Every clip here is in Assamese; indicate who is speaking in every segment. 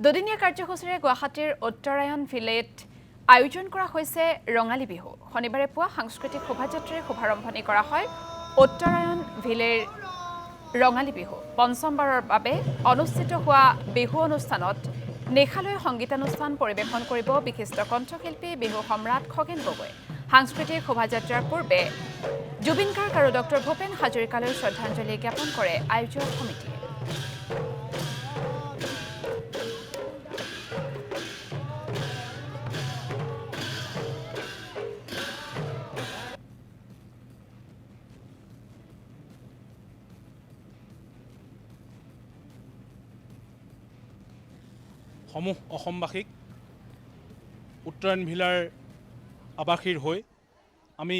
Speaker 1: দুদিনীয়া কাৰ্যসূচীৰে গুৱাহাটীৰ উত্তৰায়ণ ভিলেত আয়োজন কৰা হৈছে ৰঙালী বিহু। শনিবাৰে পুৱা সাংস্কৃতিক শোভাযাত্ৰাৰে শুভাৰম্ভণি কৰা হয় উত্তৰায়ণ ভিলেৰ ৰঙালী বিহু। পঞ্চমবাৰৰ বাবে অনুষ্ঠিত হোৱা বিহু অনুষ্ঠানত নিশালৈ সংগীতানুষ্ঠান পৰিৱেশন কৰিব বিশিষ্ট কণ্ঠশিল্পী বিহু সম্ৰাট খগেন গগৈ। সাংস্কৃতিক শোভাযাত্ৰাৰ পূৰ্বে জুবিন গাৰ্গ আৰু ডক্টৰ ভূপেন হাজৰিকালৈ শ্ৰদ্ধাঞ্জলি জ্ঞাপন কৰে আয়োজক সমিতিয়ে।
Speaker 2: সমূহ অসমবাসীক উত্তৰায়ণ ভিলাৰ আৱাসীৰ হৈ আমি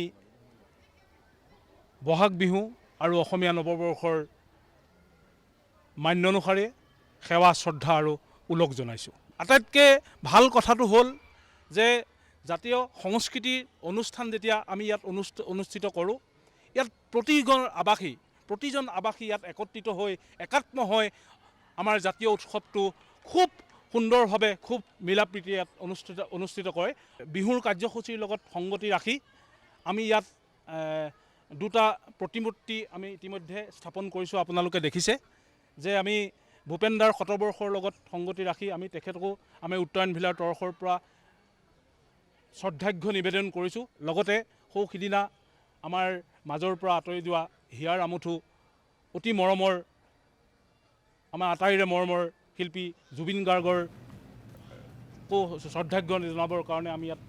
Speaker 2: বহাগ বিহু আৰু অসমীয়া নৱবৰ্ষৰ মান্য অনুসাৰে সেৱা শ্ৰদ্ধা আৰু ওলগ জনাইছোঁ। আটাইতকৈ ভাল কথাটো হ'ল যে জাতীয় সংস্কৃতিৰ অনুষ্ঠান যেতিয়া আমি ইয়াত অনুষ্ঠিত কৰোঁ, ইয়াত প্ৰতিজন আৱাসী ইয়াত একত্ৰিত হৈ একাত্ম হৈ আমাৰ জাতীয় উৎসৱটো খুব সুন্দৰভাৱে খুব মিলাপ্ৰীতিৰে ইয়াত অনুষ্ঠিত কৰে। বিহুৰ কাৰ্যসূচীৰ লগত সংগতি ৰাখি আমি ইয়াত দুটা প্ৰতিমূৰ্তি আমি ইতিমধ্যে স্থাপন কৰিছোঁ। আপোনালোকে দেখিছে যে আমি ভূপেনদাৰ শতবৰ্ষৰ লগত সংগতি ৰাখি আমি তেখেতকো আমি উত্তৰায়ণ ভিলাৰ তৰফৰ পৰা শ্ৰদ্ধাৰ্ঘ্য নিবেদন কৰিছোঁ। লগতে সিদিনা আমাৰ মাজৰ পৰা আঁতৰি যোৱা হিয়াৰ আমঠু অতি মৰমৰ আমাৰ আটাইৰে মৰমৰ শিল্পী জুবিন গাৰ্গকো শ্ৰদ্ধাৰ্ঘ্য জনাবৰ কাৰণে আমি ইয়াত